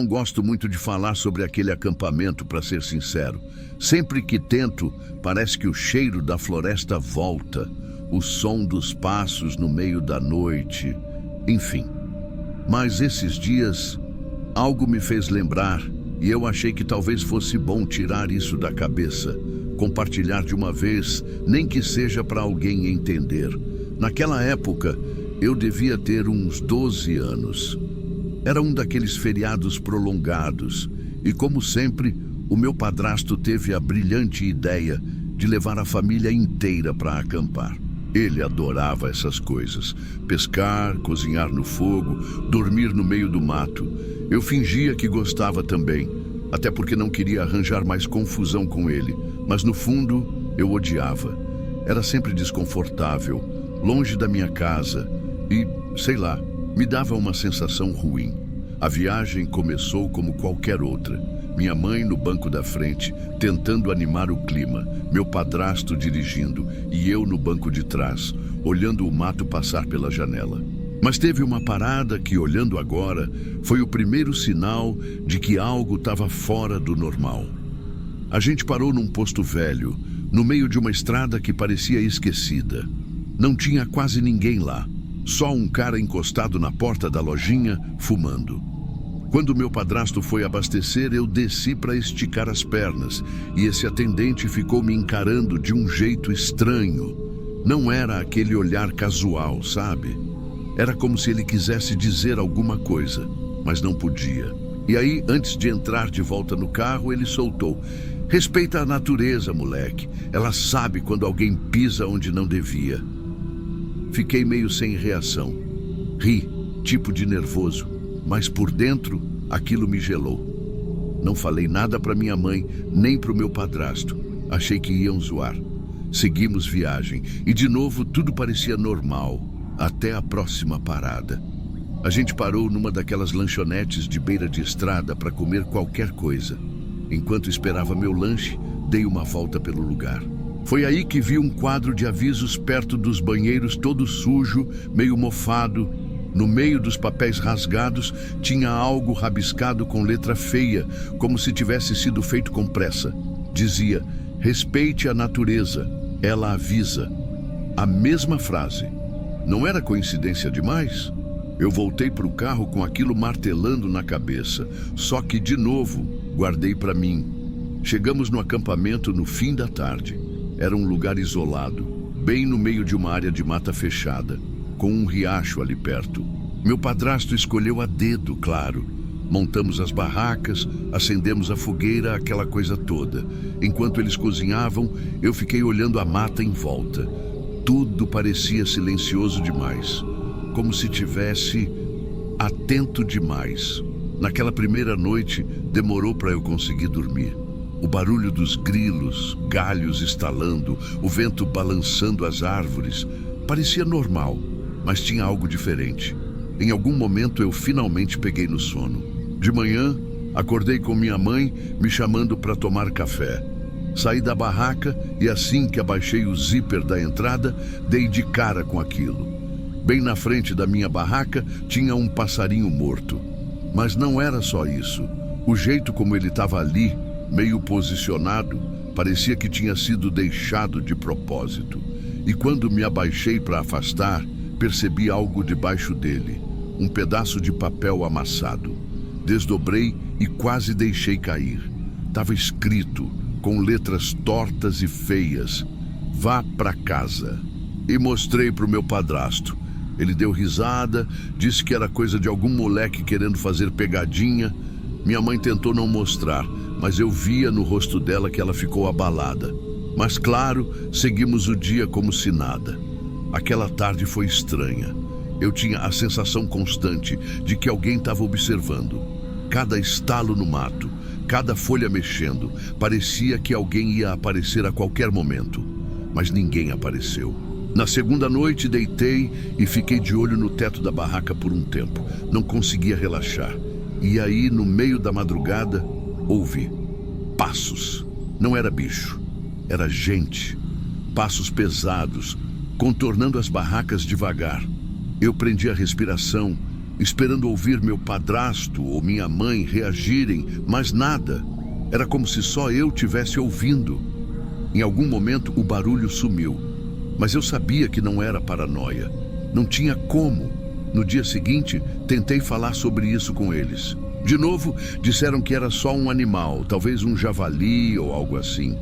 não gosto muito de falar sobre aquele acampamento, para ser sincero. Sempre que tento, parece que o cheiro da floresta volta, o som dos passos no meio da noite, enfim. Mas esses dias, algo me fez lembrar e eu achei que talvez fosse bom tirar isso da cabeça, compartilhar de uma vez, nem que seja para alguém entender. Naquela época, eu devia ter uns 12 anos. Era um daqueles feriados prolongados e, como sempre, o meu padrasto teve a brilhante ideia de levar a família inteira para acampar. Ele adorava essas coisas: pescar, cozinhar no fogo, dormir no meio do mato. Eu fingia que gostava também, até porque não queria arranjar mais confusão com ele, mas no fundo eu odiava. Era sempre desconfortável, longe da minha casa e, sei lá, me dava uma sensação ruim. A viagem começou como qualquer outra. Minha mãe no banco da frente, tentando animar o clima, meu padrasto dirigindo e eu no banco de trás, olhando o mato passar pela janela. Mas teve uma parada que, olhando agora, foi o primeiro sinal de que algo estava fora do normal. A gente parou num posto velho, no meio de uma estrada que parecia esquecida. Não tinha quase ninguém lá, só um cara encostado na porta da lojinha, fumando. Quando meu padrasto foi abastecer, eu desci para esticar as pernas e esse atendente ficou me encarando de um jeito estranho. Não era aquele olhar casual, sabe? Era como se ele quisesse dizer alguma coisa, mas não podia. E aí, antes de entrar de volta no carro, ele soltou: "Respeita a natureza, moleque. Ela sabe quando alguém pisa onde não devia." Fiquei meio sem reação. Ri, tipo de nervoso, mas por dentro aquilo me gelou. Não falei nada para minha mãe, nem para o meu padrasto. Achei que iam zoar. Seguimos viagem e de novo tudo parecia normal, até a próxima parada. A gente parou numa daquelas lanchonetes de beira de estrada para comer qualquer coisa. Enquanto esperava meu lanche, dei uma volta pelo lugar. Foi aí que vi um quadro de avisos perto dos banheiros, todo sujo, meio mofado. No meio dos papéis rasgados, tinha algo rabiscado com letra feia, como se tivesse sido feito com pressa. Dizia: "Respeite a natureza, ela avisa." A mesma frase. Não era coincidência demais? Eu voltei para o carro com aquilo martelando na cabeça, só que, de novo, guardei para mim. Chegamos no acampamento no fim da tarde. Era um lugar isolado, bem no meio de uma área de mata fechada, com um riacho ali perto. Meu padrasto escolheu a dedo, claro. Montamos as barracas, acendemos a fogueira, aquela coisa toda. Enquanto eles cozinhavam, eu fiquei olhando a mata em volta. Tudo parecia silencioso demais, como se tivesse atento demais. Naquela primeira noite, demorou para eu conseguir dormir. O barulho dos grilos, galhos estalando, o vento balançando as árvores, parecia normal, mas tinha algo diferente. Em algum momento eu finalmente peguei no sono. De manhã, acordei com minha mãe me chamando para tomar café. Saí da barraca e assim que abaixei o zíper da entrada, dei de cara com aquilo. Bem na frente da minha barraca tinha um passarinho morto. Mas não era só isso. O jeito como ele estava ali, meio posicionado, parecia que tinha sido deixado de propósito. E quando me abaixei para afastar, percebi algo debaixo dele. Um pedaço de papel amassado. Desdobrei e quase deixei cair. Estava escrito, com letras tortas e feias: "Vá para casa." E mostrei para o meu padrasto. Ele deu risada, disse que era coisa de algum moleque querendo fazer pegadinha. Minha mãe tentou não mostrar, mas eu via no rosto dela que ela ficou abalada. Mas claro, seguimos o dia como se nada. Aquela tarde foi estranha. Eu tinha a sensação constante de que alguém estava observando. Cada estalo no mato, cada folha mexendo, parecia que alguém ia aparecer a qualquer momento. Mas ninguém apareceu. Na segunda noite, deitei e fiquei de olho no teto da barraca por um tempo. Não conseguia relaxar. E aí, no meio da madrugada, ouvi passos. Não era bicho, era gente. Passos pesados, contornando as barracas devagar. Eu prendi a respiração esperando ouvir meu padrasto ou minha mãe reagirem, mas nada. Era como se só eu tivesse ouvindo. Em algum momento o barulho sumiu, mas eu sabia que não era paranoia. Não tinha como. No dia seguinte, tentei falar sobre isso com eles. De novo, disseram que era só um animal, talvez um javali ou algo assim.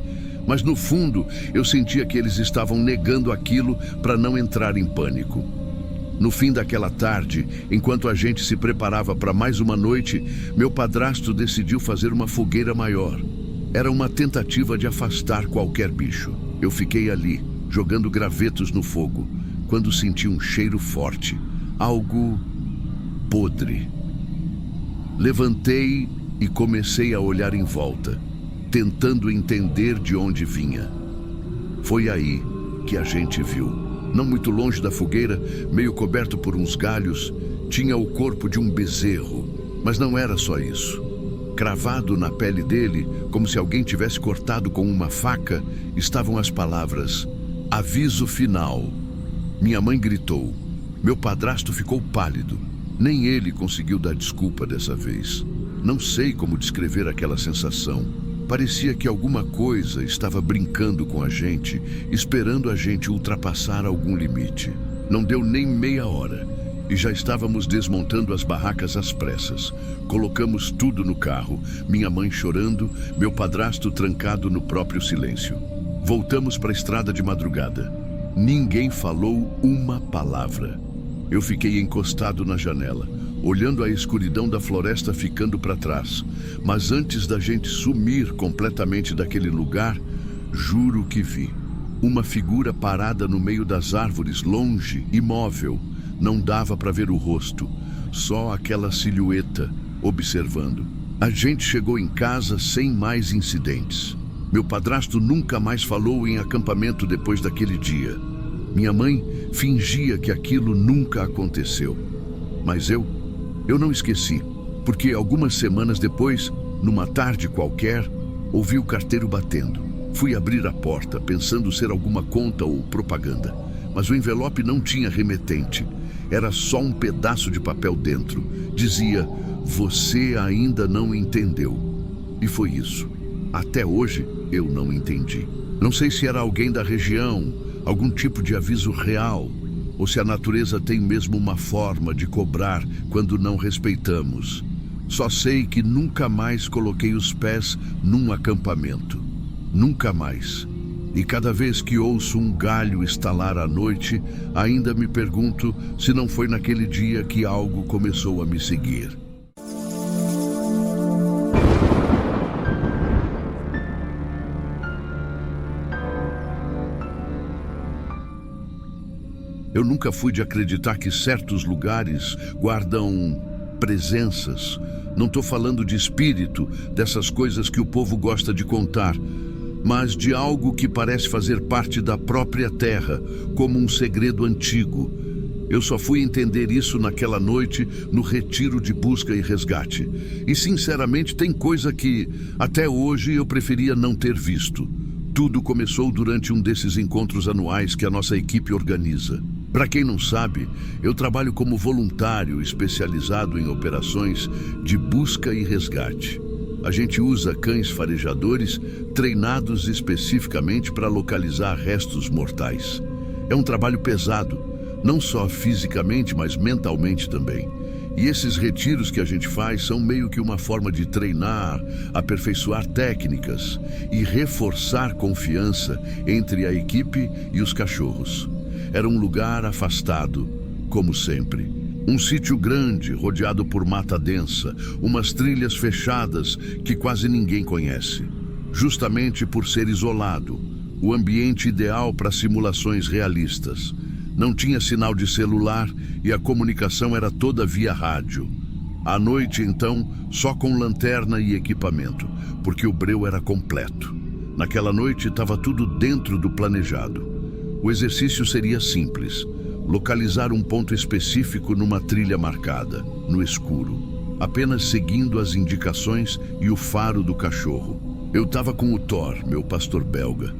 Mas no fundo, eu sentia que eles estavam negando aquilo para não entrar em pânico. No fim daquela tarde, enquanto a gente se preparava para mais uma noite, meu padrasto decidiu fazer uma fogueira maior. Era uma tentativa de afastar qualquer bicho. Eu fiquei ali, jogando gravetos no fogo, quando senti um cheiro forte, algo podre. Levantei e comecei a olhar em volta, tentando entender de onde vinha. Foi aí que a gente viu. Não muito longe da fogueira, meio coberto por uns galhos, tinha o corpo de um bezerro. Mas não era só isso. Cravado na pele dele, como se alguém tivesse cortado com uma faca, estavam as palavras: aviso final. Minha mãe gritou. Meu padrasto ficou pálido. Nem ele conseguiu dar desculpa dessa vez. Não sei como descrever aquela sensação. Parecia que alguma coisa estava brincando com a gente, esperando a gente ultrapassar algum limite. Não deu nem meia hora e já estávamos desmontando as barracas às pressas. Colocamos tudo no carro, minha mãe chorando, meu padrasto trancado no próprio silêncio. Voltamos para a estrada de madrugada. Ninguém falou uma palavra. Eu fiquei encostado na janela, olhando a escuridão da floresta ficando para trás. Mas antes da gente sumir completamente daquele lugar, juro que vi uma figura parada no meio das árvores, longe, imóvel. Não dava para ver o rosto, só aquela silhueta observando. A gente chegou em casa sem mais incidentes. Meu padrasto nunca mais falou em acampamento depois daquele dia. Minha mãe fingia que aquilo nunca aconteceu. Mas eu não esqueci, porque algumas semanas depois, numa tarde qualquer, ouvi o carteiro batendo. Fui abrir a porta, pensando ser alguma conta ou propaganda. Mas o envelope não tinha remetente. Era só um pedaço de papel dentro. Dizia: você ainda não entendeu. E foi isso. Até hoje, eu não entendi. Não sei se era alguém da região, algum tipo de aviso real, ou se a natureza tem mesmo uma forma de cobrar quando não respeitamos. Só sei que nunca mais coloquei os pés num acampamento. Nunca mais. E cada vez que ouço um galho estalar à noite, ainda me pergunto se não foi naquele dia que algo começou a me seguir. Eu nunca fui de acreditar que certos lugares guardam presenças. Não estou falando de espírito, dessas coisas que o povo gosta de contar, mas de algo que parece fazer parte da própria terra, como um segredo antigo. Eu só fui entender isso naquela noite, no retiro de busca e resgate. E sinceramente tem coisa que, até hoje, eu preferia não ter visto. Tudo começou durante um desses encontros anuais que a nossa equipe organiza. Para quem não sabe, eu trabalho como voluntário especializado em operações de busca e resgate. A gente usa cães farejadores treinados especificamente para localizar restos mortais. É um trabalho pesado, não só fisicamente, mas mentalmente também. E esses retiros que a gente faz são meio que uma forma de treinar, aperfeiçoar técnicas e reforçar confiança entre a equipe e os cachorros. Era um lugar afastado, como sempre. Um sítio grande, rodeado por mata densa, umas trilhas fechadas que quase ninguém conhece. Justamente por ser isolado, o ambiente ideal para simulações realistas. Não tinha sinal de celular e a comunicação era toda via rádio. À noite, então, só com lanterna e equipamento, porque o breu era completo. Naquela noite estava tudo dentro do planejado. O exercício seria simples: localizar um ponto específico numa trilha marcada, no escuro, apenas seguindo as indicações e o faro do cachorro. Eu estava com o Thor, meu pastor belga.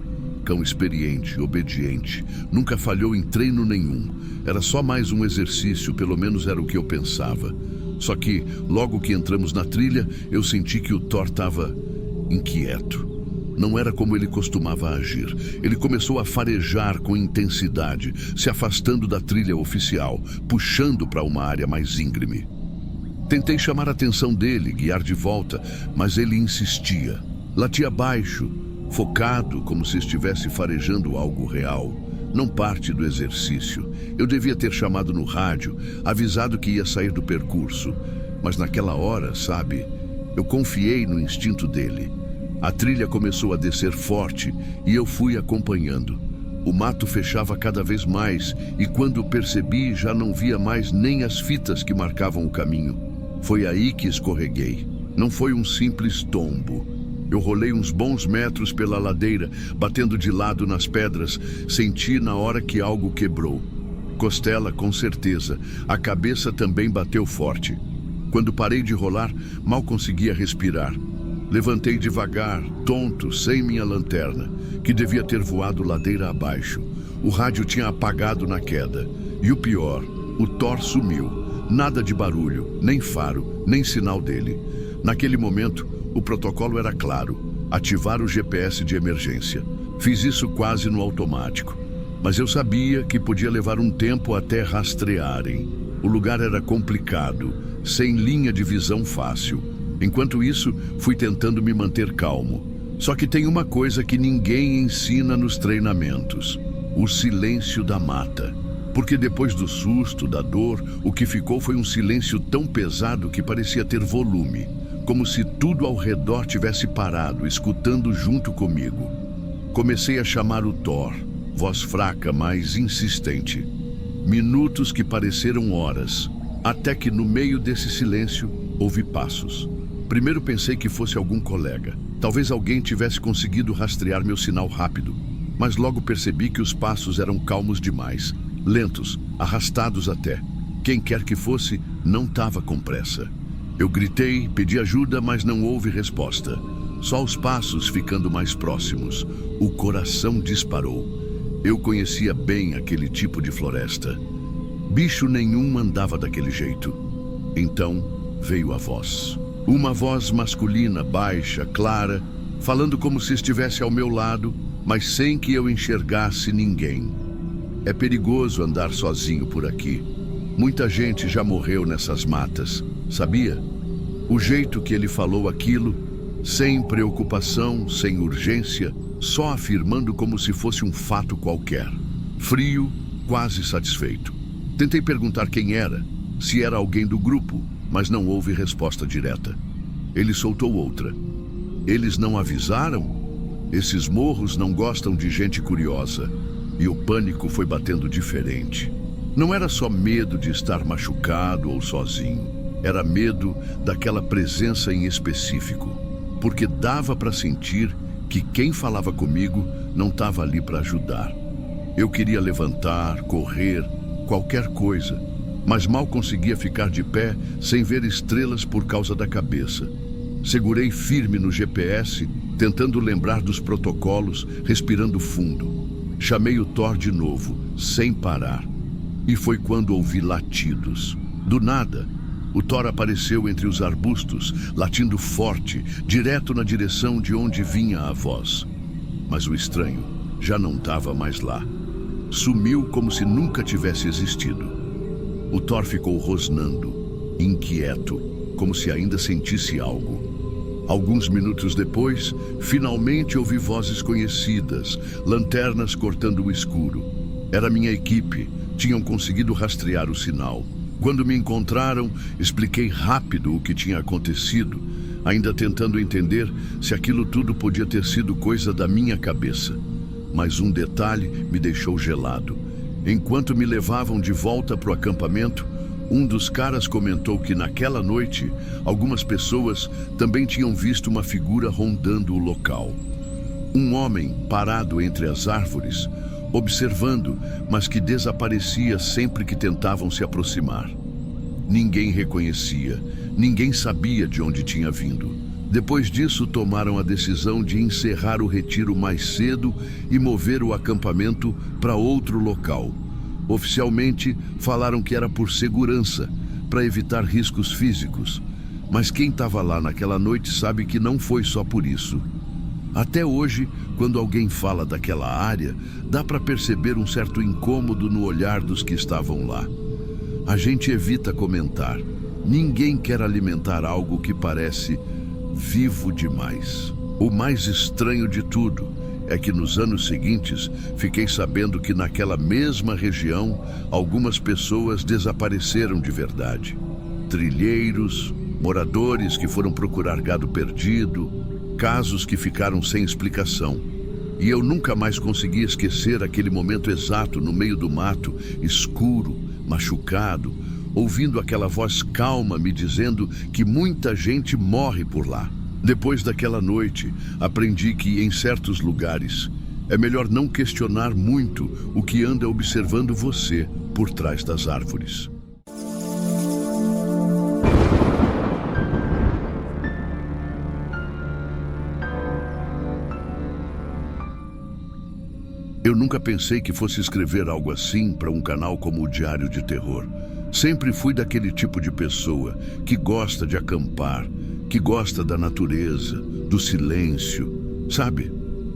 cão experiente, obediente. Nunca falhou em treino nenhum. Era só mais um exercício, pelo menos era o que eu pensava. Só que, logo que entramos na trilha, eu senti que o Thor estava inquieto. Não era como ele costumava agir. Ele começou a farejar com intensidade, se afastando da trilha oficial, puxando para uma área mais íngreme. Tentei chamar a atenção dele, guiar de volta, mas ele insistia. Latia baixo, focado, como se estivesse farejando algo real. Não parte do exercício. Eu devia ter chamado no rádio, avisado que ia sair do percurso. Mas naquela hora, sabe, eu confiei no instinto dele. A trilha começou a descer forte e eu fui acompanhando. O mato fechava cada vez mais e quando percebi já não via mais nem as fitas que marcavam o caminho. Foi aí que escorreguei. Não foi um simples tombo. Eu rolei uns bons metros pela ladeira, batendo de lado nas pedras. Senti na hora que algo quebrou. Costela, com certeza. A cabeça também bateu forte. Quando parei de rolar, mal conseguia respirar. Levantei devagar, tonto, sem minha lanterna, que devia ter voado ladeira abaixo. O rádio tinha apagado na queda. E o pior, o Thor sumiu. Nada de barulho, nem faro, nem sinal dele. Naquele momento, o protocolo era claro: ativar o GPS de emergência. Fiz isso quase no automático. Mas eu sabia que podia levar um tempo até rastrearem. O lugar era complicado, sem linha de visão fácil. Enquanto isso, fui tentando me manter calmo. Só que tem uma coisa que ninguém ensina nos treinamentos: o silêncio da mata. Porque depois do susto, da dor, o que ficou foi um silêncio tão pesado que parecia ter volume, como se tudo ao redor tivesse parado, escutando junto comigo. Comecei a chamar o Thor, voz fraca, mas insistente. Minutos que pareceram horas, até que no meio desse silêncio ouvi passos. Primeiro pensei que fosse algum colega. Talvez alguém tivesse conseguido rastrear meu sinal rápido, mas logo percebi que os passos eram calmos demais. Lentos, arrastados até. Quem quer que fosse, não estava com pressa. Eu gritei, pedi ajuda, mas não houve resposta. Só os passos ficando mais próximos. O coração disparou. Eu conhecia bem aquele tipo de floresta. Bicho nenhum andava daquele jeito. Então veio a voz. Uma voz masculina, baixa, clara, falando como se estivesse ao meu lado, mas sem que eu enxergasse ninguém. É perigoso andar sozinho por aqui. Muita gente já morreu nessas matas, sabia? O jeito que ele falou aquilo, sem preocupação, sem urgência, só afirmando como se fosse um fato qualquer. Frio, quase satisfeito. Tentei perguntar quem era, se era alguém do grupo, mas não houve resposta direta. Ele soltou outra. Eles não avisaram? Esses morros não gostam de gente curiosa. E o pânico foi batendo diferente. Não era só medo de estar machucado ou sozinho. Era medo daquela presença em específico. Porque dava para sentir que quem falava comigo não estava ali para ajudar. Eu queria levantar, correr, qualquer coisa, mas mal conseguia ficar de pé sem ver estrelas por causa da cabeça. Segurei firme no GPS, tentando lembrar dos protocolos, respirando fundo. Chamei o Thor de novo, sem parar. E foi quando ouvi latidos. Do nada, o Thor apareceu entre os arbustos, latindo forte, direto na direção de onde vinha a voz. Mas o estranho já não estava mais lá. Sumiu como se nunca tivesse existido. O Thor ficou rosnando, inquieto, como se ainda sentisse algo. Alguns minutos depois, finalmente ouvi vozes conhecidas, lanternas cortando o escuro. Era minha equipe, tinham conseguido rastrear o sinal. Quando me encontraram, expliquei rápido o que tinha acontecido, ainda tentando entender se aquilo tudo podia ter sido coisa da minha cabeça. Mas um detalhe me deixou gelado. Enquanto me levavam de volta para o acampamento, um dos caras comentou que naquela noite, algumas pessoas também tinham visto uma figura rondando o local. Um homem parado entre as árvores, observando, mas que desaparecia sempre que tentavam se aproximar. Ninguém reconhecia, ninguém sabia de onde tinha vindo. Depois disso, tomaram a decisão de encerrar o retiro mais cedo e mover o acampamento para outro local. Oficialmente, falaram que era por segurança, para evitar riscos físicos. Mas quem estava lá naquela noite sabe que não foi só por isso. Até hoje, quando alguém fala daquela área, dá para perceber um certo incômodo no olhar dos que estavam lá. A gente evita comentar. Ninguém quer alimentar algo que parece vivo demais. O mais estranho de tudo é que nos anos seguintes fiquei sabendo que naquela mesma região algumas pessoas desapareceram de verdade. Trilheiros, moradores que foram procurar gado perdido, casos que ficaram sem explicação. E eu nunca mais consegui esquecer aquele momento exato no meio do mato, escuro, machucado, ouvindo aquela voz calma me dizendo que muita gente morre por lá. Depois daquela noite, aprendi que em certos lugares é melhor não questionar muito o que anda observando você por trás das árvores. Eu nunca pensei que fosse escrever algo assim para um canal como o Diário de Terror. Sempre fui daquele tipo de pessoa que gosta de acampar, que gosta da natureza, do silêncio, sabe?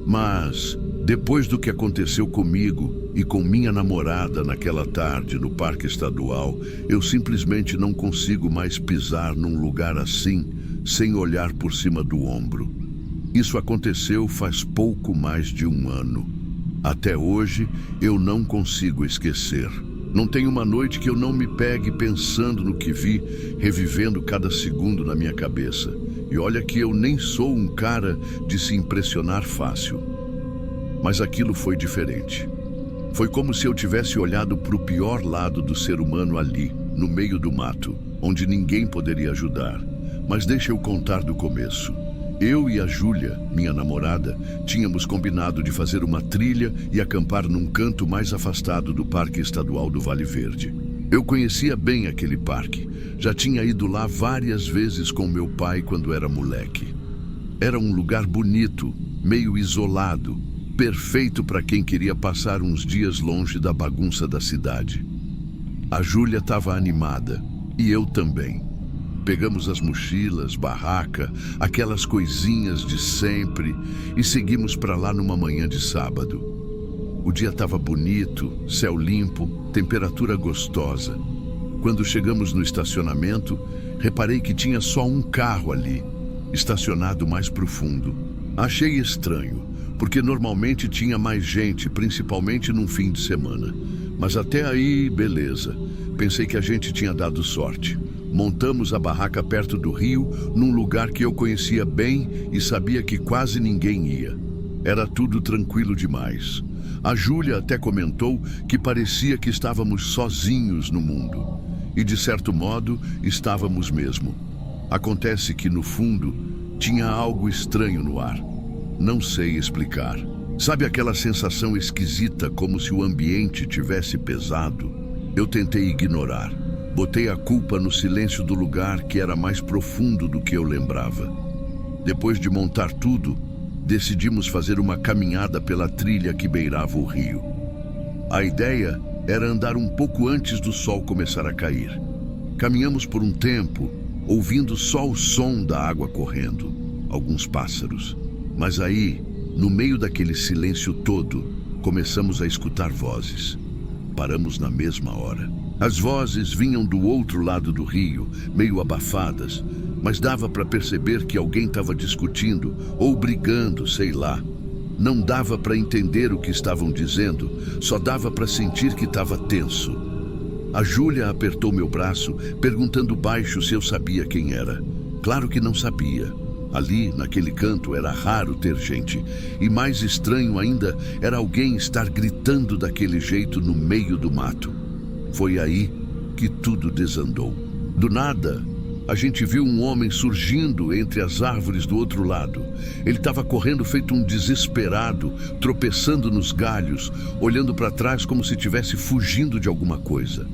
Mas, depois do que aconteceu comigo e com minha namorada naquela tarde no Parque Estadual, eu simplesmente não consigo mais pisar num lugar assim, sem olhar por cima do ombro. Isso aconteceu faz pouco mais de um ano. Até hoje, eu não consigo esquecer. Não tem uma noite que eu não me pegue pensando no que vi, revivendo cada segundo na minha cabeça. E olha que eu nem sou um cara de se impressionar fácil. Mas aquilo foi diferente. Foi como se eu tivesse olhado para o pior lado do ser humano ali, no meio do mato, onde ninguém poderia ajudar. Mas deixa eu contar do começo. Eu e a Júlia, minha namorada, tínhamos combinado de fazer uma trilha e acampar num canto mais afastado do Parque Estadual do Vale Verde. Eu conhecia bem aquele parque. Já tinha ido lá várias vezes com meu pai quando era moleque. Era um lugar bonito, meio isolado, perfeito para quem queria passar uns dias longe da bagunça da cidade. A Júlia estava animada, e eu também. Pegamos as mochilas, barraca, aquelas coisinhas de sempre e seguimos para lá numa manhã de sábado. O dia estava bonito, céu limpo, temperatura gostosa. Quando chegamos no estacionamento, reparei que tinha só um carro ali, estacionado mais pro fundo. Achei estranho, porque normalmente tinha mais gente, principalmente num fim de semana. Mas até aí, beleza. Pensei que a gente tinha dado sorte. Montamos a barraca perto do rio, num lugar que eu conhecia bem e sabia que quase ninguém ia. Era tudo tranquilo demais. A Júlia até comentou que parecia que estávamos sozinhos no mundo. E de certo modo, estávamos mesmo. Acontece que no fundo, tinha algo estranho no ar. Não sei explicar. Sabe aquela sensação esquisita, como se o ambiente tivesse pesado? Eu tentei ignorar. Botei a culpa no silêncio do lugar, que era mais profundo do que eu lembrava. Depois de montar tudo, decidimos fazer uma caminhada pela trilha que beirava o rio. A ideia era andar um pouco antes do sol começar a cair. Caminhamos por um tempo, ouvindo só o som da água correndo, alguns pássaros. Mas aí, no meio daquele silêncio todo, começamos a escutar vozes. Paramos na mesma hora. As vozes vinham do outro lado do rio, meio abafadas, mas dava para perceber que alguém estava discutindo ou brigando, sei lá. Não dava para entender o que estavam dizendo, só dava para sentir que estava tenso. A Júlia apertou meu braço, perguntando baixo se eu sabia quem era. Claro que não sabia. Ali, naquele canto, era raro ter gente. E mais estranho ainda era alguém estar gritando daquele jeito no meio do mato. Foi aí que tudo desandou. Do nada, a gente viu um homem surgindo entre as árvores do outro lado. Ele estava correndo feito um desesperado, tropeçando nos galhos, olhando para trás como se estivesse fugindo de alguma coisa.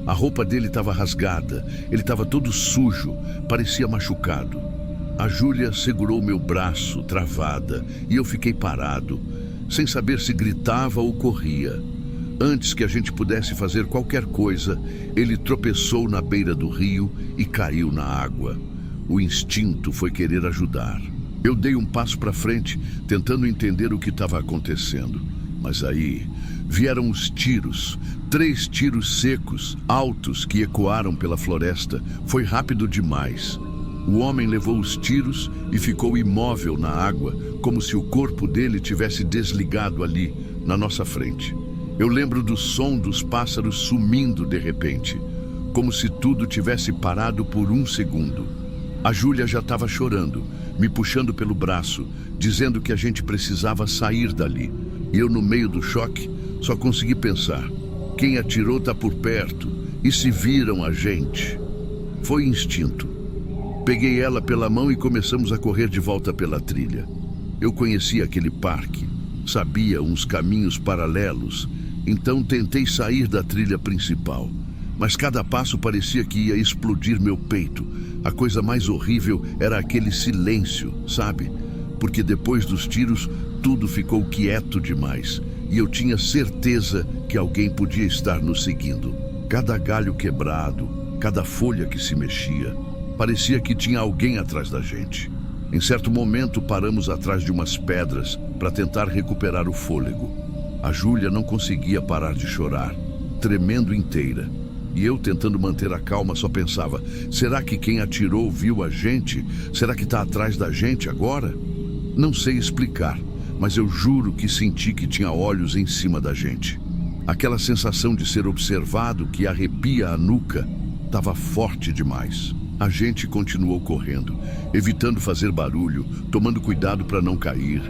A roupa dele estava rasgada, ele estava todo sujo, parecia machucado. A Júlia segurou meu braço, travada, e eu fiquei parado, sem saber se gritava ou corria. Antes que a gente pudesse fazer qualquer coisa, ele tropeçou na beira do rio e caiu na água. O instinto foi querer ajudar. Eu dei um passo para frente, tentando entender o que estava acontecendo. Mas aí vieram os tiros, 3 tiros secos, altos, que ecoaram pela floresta. Foi rápido demais. O homem levou os tiros e ficou imóvel na água, como se o corpo dele tivesse desligado ali, na nossa frente. Eu lembro do som dos pássaros sumindo de repente, como se tudo tivesse parado por um segundo. A Júlia já estava chorando, me puxando pelo braço, dizendo que a gente precisava sair dali. E eu, no meio do choque, só consegui pensar: quem atirou está por perto, e se viram a gente? Foi instinto. Peguei ela pela mão e começamos a correr de volta pela trilha. Eu conhecia aquele parque, sabia uns caminhos paralelos, então tentei sair da trilha principal. Mas cada passo parecia que ia explodir meu peito. A coisa mais horrível era aquele silêncio, sabe? Porque depois dos tiros, tudo ficou quieto demais. E eu tinha certeza que alguém podia estar nos seguindo. Cada galho quebrado, cada folha que se mexia, parecia que tinha alguém atrás da gente. Em certo momento, paramos atrás de umas pedras para tentar recuperar o fôlego. A Júlia não conseguia parar de chorar, tremendo inteira. E eu, tentando manter a calma, só pensava: será que quem atirou viu a gente? Será que está atrás da gente agora? Não sei explicar, mas eu juro que senti que tinha olhos em cima da gente. Aquela sensação de ser observado que arrepia a nuca estava forte demais. A gente continuou correndo, evitando fazer barulho, tomando cuidado para não cair.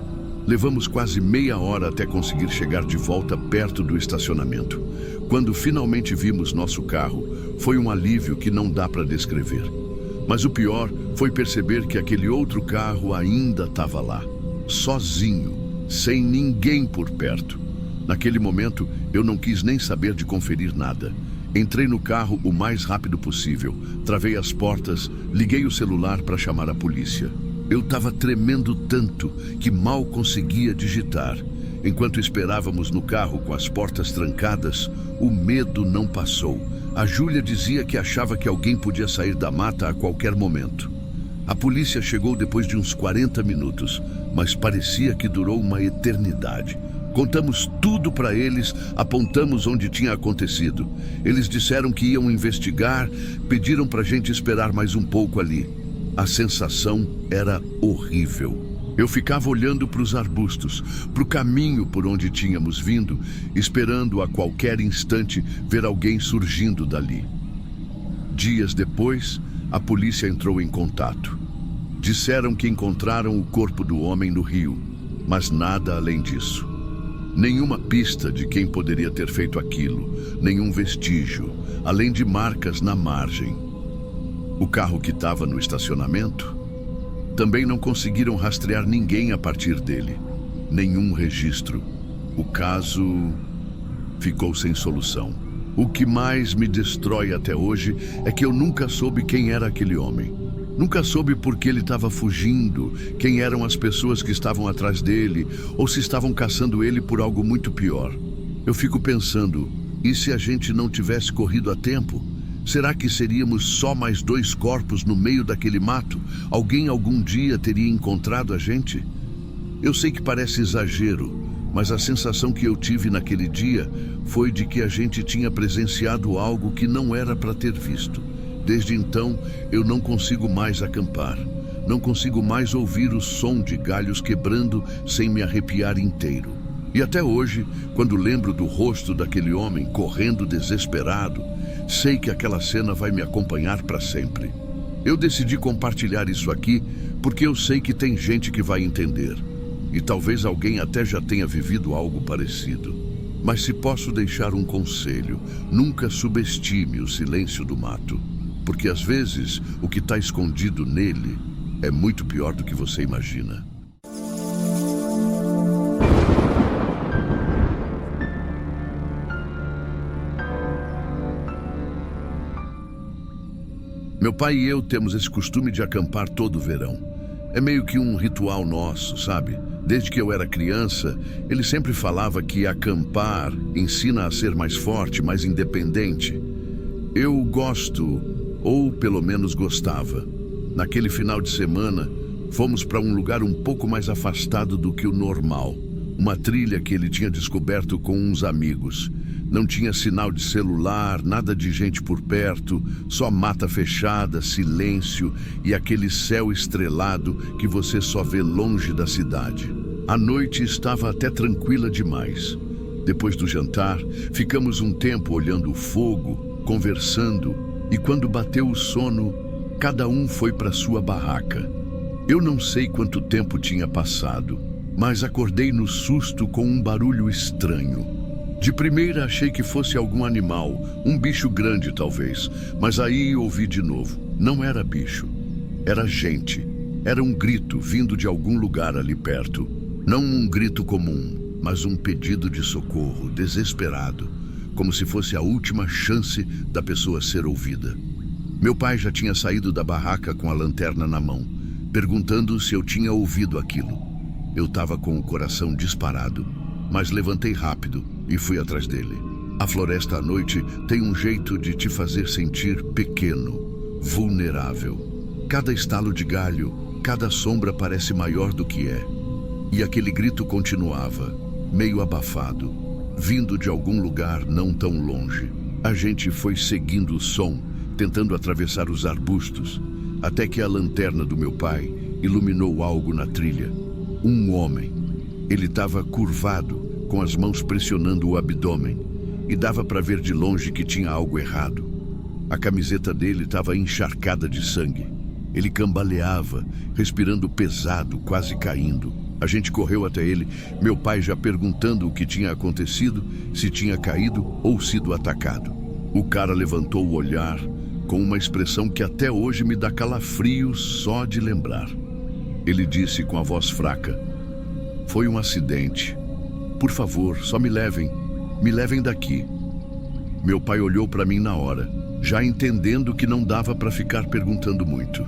Levamos quase meia hora até conseguir chegar de volta perto do estacionamento. Quando finalmente vimos nosso carro, foi um alívio que não dá para descrever. Mas o pior foi perceber que aquele outro carro ainda estava lá, sozinho, sem ninguém por perto. Naquele momento, eu não quis nem saber de conferir nada. Entrei no carro o mais rápido possível, travei as portas, liguei o celular para chamar a polícia. Eu estava tremendo tanto que mal conseguia digitar. Enquanto esperávamos no carro com as portas trancadas, o medo não passou. A Júlia dizia que achava que alguém podia sair da mata a qualquer momento. A polícia chegou depois de uns 40 minutos, mas parecia que durou uma eternidade. Contamos tudo para eles, apontamos onde tinha acontecido. Eles disseram que iam investigar, pediram para a gente esperar mais um pouco ali. A sensação era horrível. Eu ficava olhando para os arbustos, para o caminho por onde tínhamos vindo, esperando a qualquer instante ver alguém surgindo dali. Dias depois, a polícia entrou em contato. Disseram que encontraram o corpo do homem no rio, mas nada além disso. Nenhuma pista de quem poderia ter feito aquilo, nenhum vestígio, além de marcas na margem. O carro que estava no estacionamento, também não conseguiram rastrear ninguém a partir dele. Nenhum registro. O caso ficou sem solução. O que mais me destrói até hoje é que eu nunca soube quem era aquele homem. Nunca soube por que ele estava fugindo, quem eram as pessoas que estavam atrás dele, ou se estavam caçando ele por algo muito pior. Eu fico pensando, e se a gente não tivesse corrido a tempo? Será que seríamos só mais 2 corpos no meio daquele mato? Alguém algum dia teria encontrado a gente? Eu sei que parece exagero, mas a sensação que eu tive naquele dia foi de que a gente tinha presenciado algo que não era para ter visto. Desde então, eu não consigo mais acampar. Não consigo mais ouvir o som de galhos quebrando sem me arrepiar inteiro. E até hoje, quando lembro do rosto daquele homem correndo desesperado, sei que aquela cena vai me acompanhar para sempre. Eu decidi compartilhar isso aqui porque eu sei que tem gente que vai entender. E talvez alguém até já tenha vivido algo parecido. Mas se posso deixar um conselho, nunca subestime o silêncio do mato. Porque às vezes o que está escondido nele é muito pior do que você imagina. Meu pai e eu temos esse costume de acampar todo verão. É meio que um ritual nosso, sabe? Desde que eu era criança, ele sempre falava que acampar ensina a ser mais forte, mais independente. Eu gosto, ou pelo menos gostava. Naquele final de semana, fomos para um lugar um pouco mais afastado do que o normal. Uma trilha que ele tinha descoberto com uns amigos. Não tinha sinal de celular, nada de gente por perto, só mata fechada, silêncio e aquele céu estrelado que você só vê longe da cidade. A noite estava até tranquila demais. Depois do jantar, ficamos um tempo olhando o fogo, conversando, e quando bateu o sono, cada um foi para sua barraca. Eu não sei quanto tempo tinha passado, mas acordei no susto com um barulho estranho. De primeira achei que fosse algum animal, um bicho grande talvez, mas aí ouvi de novo. Não era bicho, era gente. Era um grito vindo de algum lugar ali perto. Não um grito comum, mas um pedido de socorro, desesperado, como se fosse a última chance da pessoa ser ouvida. Meu pai já tinha saído da barraca com a lanterna na mão, perguntando se eu tinha ouvido aquilo. Eu estava com o coração disparado, mas levantei rápido e fui atrás dele. A floresta à noite tem um jeito de te fazer sentir pequeno, vulnerável. Cada estalo de galho, cada sombra parece maior do que é. E aquele grito continuava, meio abafado, vindo de algum lugar não tão longe. A gente foi seguindo o som, tentando atravessar os arbustos, até que a lanterna do meu pai iluminou algo na trilha. Um homem. Ele estava curvado, com as mãos pressionando o abdômen, e dava para ver de longe que tinha algo errado. A camiseta dele estava encharcada de sangue. Ele cambaleava, respirando pesado, quase caindo. A gente correu até ele, meu pai já perguntando o que tinha acontecido, se tinha caído ou sido atacado. O cara levantou o olhar, com uma expressão que até hoje me dá calafrios só de lembrar. Ele disse com a voz fraca: "Foi um acidente. Por favor, só me levem daqui." Meu pai olhou para mim na hora, já entendendo que não dava para ficar perguntando muito.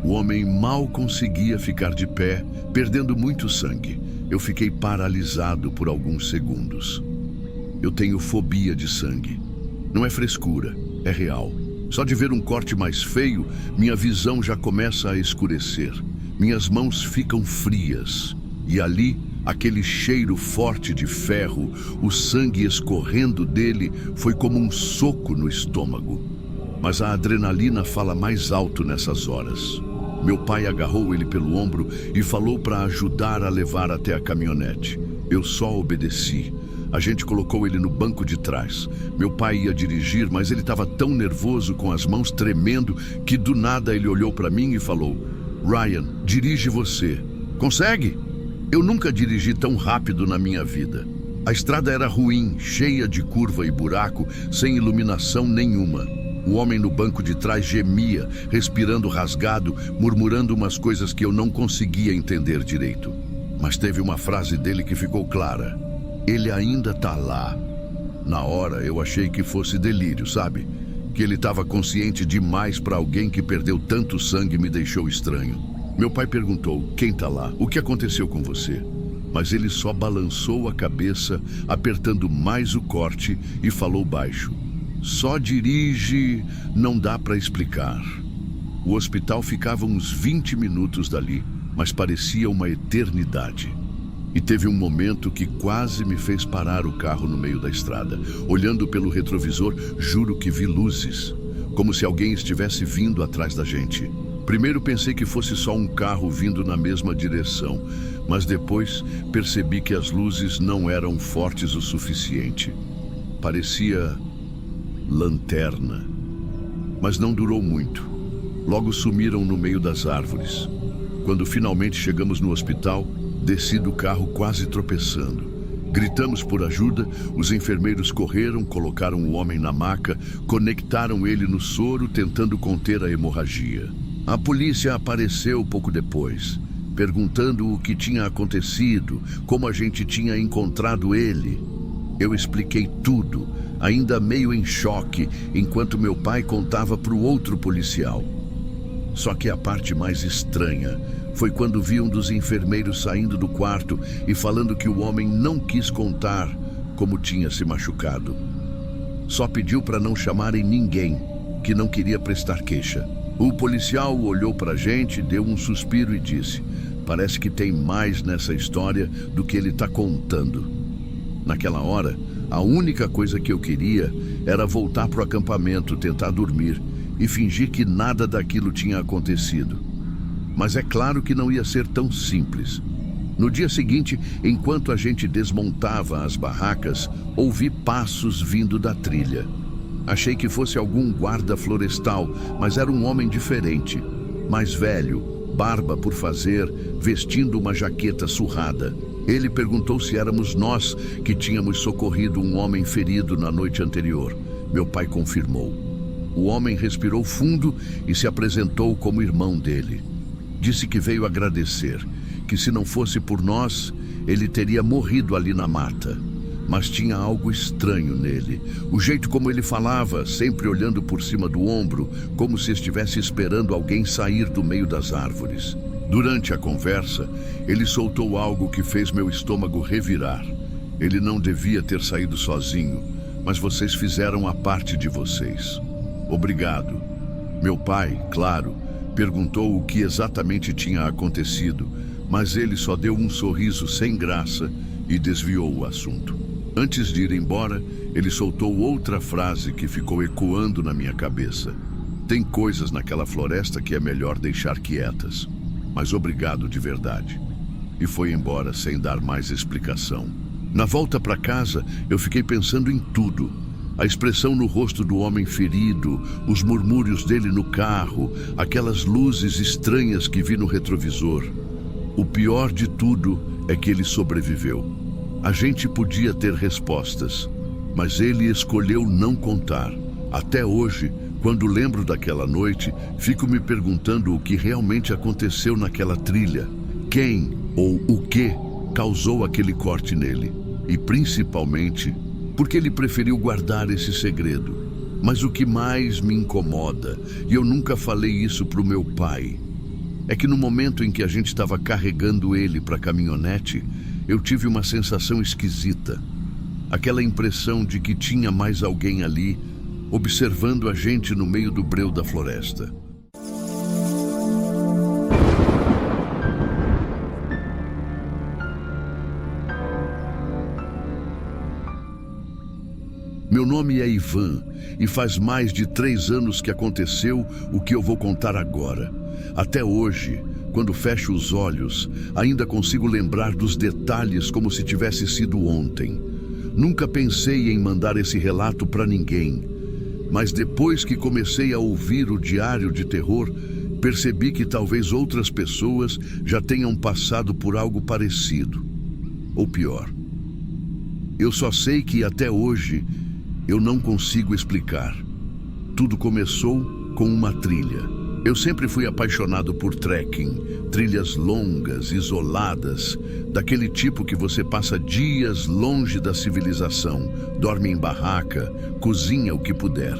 O homem mal conseguia ficar de pé, perdendo muito sangue. Eu fiquei paralisado por alguns segundos. Eu tenho fobia de sangue. Não é frescura, é real. Só de ver um corte mais feio, minha visão já começa a escurecer. Minhas mãos ficam frias. E ali, aquele cheiro forte de ferro, o sangue escorrendo dele, foi como um soco no estômago. Mas a adrenalina fala mais alto nessas horas. Meu pai agarrou ele pelo ombro e falou para ajudar a levar até a caminhonete. Eu só obedeci. A gente colocou ele no banco de trás. Meu pai ia dirigir, mas ele estava tão nervoso, com as mãos tremendo, que do nada ele olhou para mim e falou: "Ryan, dirige você. Consegue?" Eu nunca dirigi tão rápido na minha vida. A estrada era ruim, cheia de curva e buraco, sem iluminação nenhuma. O homem no banco de trás gemia, respirando rasgado, murmurando umas coisas que eu não conseguia entender direito. Mas teve uma frase dele que ficou clara: "Ele ainda tá lá." Na hora eu achei que fosse delírio, sabe? Que ele estava consciente demais para alguém que perdeu tanto sangue me deixou estranho. Meu pai perguntou: "Quem tá lá? O que aconteceu com você?" Mas ele só balançou a cabeça, apertando mais o corte, e falou baixo: "Só dirige, não dá para explicar." O hospital ficava uns 20 minutos dali, mas parecia uma eternidade. E teve um momento que quase me fez parar o carro no meio da estrada. Olhando pelo retrovisor, juro que vi luzes, como se alguém estivesse vindo atrás da gente. Primeiro pensei que fosse só um carro vindo na mesma direção, mas depois percebi que as luzes não eram fortes o suficiente. Parecia lanterna. Mas não durou muito. Logo sumiram no meio das árvores. Quando finalmente chegamos no hospital, desci do carro quase tropeçando. Gritamos por ajuda, os enfermeiros correram, colocaram o homem na maca, conectaram ele no soro, tentando conter a hemorragia. A polícia apareceu pouco depois, perguntando o que tinha acontecido, como a gente tinha encontrado ele. Eu expliquei tudo, ainda meio em choque, enquanto meu pai contava para o outro policial. Só que a parte mais estranha foi quando vi um dos enfermeiros saindo do quarto e falando que o homem não quis contar como tinha se machucado. Só pediu para não chamarem ninguém, que não queria prestar queixa. O policial olhou para a gente, deu um suspiro e disse: "Parece que tem mais nessa história do que ele está contando." Naquela hora, a única coisa que eu queria era voltar para o acampamento, tentar dormir e fingir que nada daquilo tinha acontecido. Mas é claro que não ia ser tão simples. No dia seguinte, enquanto a gente desmontava as barracas, ouvi passos vindo da trilha. Achei que fosse algum guarda florestal, mas era um homem diferente, mais velho, barba por fazer, vestindo uma jaqueta surrada. Ele perguntou se éramos nós que tínhamos socorrido um homem ferido na noite anterior. Meu pai confirmou. O homem respirou fundo e se apresentou como irmão dele. Disse que veio agradecer, que se não fosse por nós, ele teria morrido ali na mata. Mas tinha algo estranho nele. O jeito como ele falava, sempre olhando por cima do ombro, como se estivesse esperando alguém sair do meio das árvores. Durante a conversa, ele soltou algo que fez meu estômago revirar. Ele não devia ter saído sozinho, mas vocês fizeram a parte de vocês. Obrigado. Meu pai, claro, perguntou o que exatamente tinha acontecido, mas ele só deu um sorriso sem graça e desviou o assunto. Antes de ir embora, ele soltou outra frase que ficou ecoando na minha cabeça. Tem coisas naquela floresta que é melhor deixar quietas, mas obrigado de verdade. E foi embora sem dar mais explicação. Na volta para casa, eu fiquei pensando em tudo. A expressão no rosto do homem ferido, os murmúrios dele no carro, aquelas luzes estranhas que vi no retrovisor. O pior de tudo é que ele sobreviveu. A gente podia ter respostas, mas ele escolheu não contar. Até hoje, quando lembro daquela noite, fico me perguntando o que realmente aconteceu naquela trilha. Quem ou o que causou aquele corte nele? E principalmente, por que ele preferiu guardar esse segredo? Mas o que mais me incomoda, e eu nunca falei isso pro meu pai, é que no momento em que a gente estava carregando ele para a caminhonete, eu tive uma sensação esquisita. Aquela impressão de que tinha mais alguém ali, observando a gente no meio do breu da floresta. Meu nome é Ivan e faz mais de 3 anos que aconteceu o que eu vou contar agora. Até hoje, quando fecho os olhos, ainda consigo lembrar dos detalhes como se tivesse sido ontem. Nunca pensei em mandar esse relato para ninguém, mas depois que comecei a ouvir o Diário de Terror, percebi que talvez outras pessoas já tenham passado por algo parecido. Ou pior. Eu só sei que até hoje eu não consigo explicar. Tudo começou com uma trilha. Eu sempre fui apaixonado por trekking, trilhas longas, isoladas, daquele tipo que você passa dias longe da civilização, dorme em barraca, cozinha o que puder.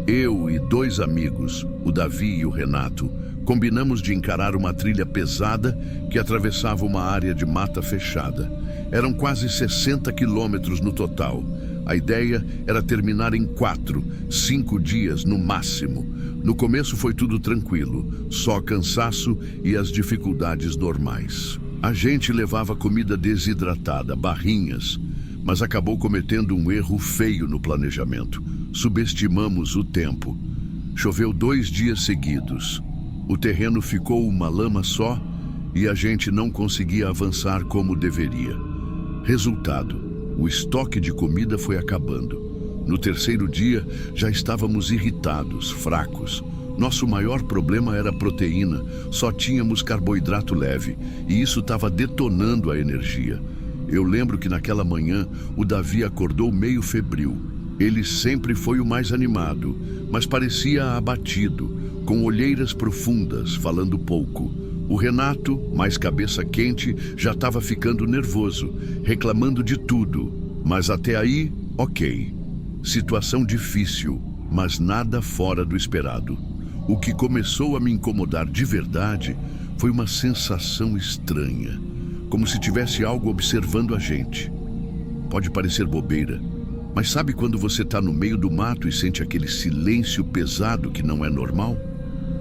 Eu e 2 amigos, o Davi e o Renato, combinamos de encarar uma trilha pesada que atravessava uma área de mata fechada. Eram quase 60 quilômetros no total. A ideia era terminar em 4, 5 dias no máximo. No começo foi tudo tranquilo, só cansaço e as dificuldades normais. A gente levava comida desidratada, barrinhas, mas acabou cometendo um erro feio no planejamento. Subestimamos o tempo. Choveu 2 dias seguidos. O terreno ficou uma lama só e a gente não conseguia avançar como deveria. Resultado: o estoque de comida foi acabando. No 3º dia, já estávamos irritados, fracos. Nosso maior problema era a proteína, só tínhamos carboidrato leve, e isso estava detonando a energia. Eu lembro que naquela manhã, o Davi acordou meio febril. Ele sempre foi o mais animado, mas parecia abatido, com olheiras profundas, falando pouco. O Renato, mais cabeça quente, já estava ficando nervoso, reclamando de tudo. Mas até aí, ok. Situação difícil, mas nada fora do esperado. O que começou a me incomodar de verdade foi uma sensação estranha, como se tivesse algo observando a gente. Pode parecer bobeira, mas sabe quando você está no meio do mato e sente aquele silêncio pesado que não é normal?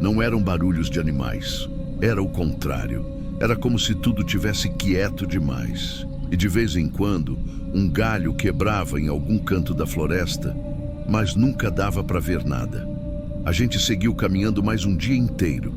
Não eram barulhos de animais, era o contrário. Era como se tudo tivesse quieto demais. E de vez em quando, um galho quebrava em algum canto da floresta, mas nunca dava para ver nada. A gente seguiu caminhando mais um dia inteiro.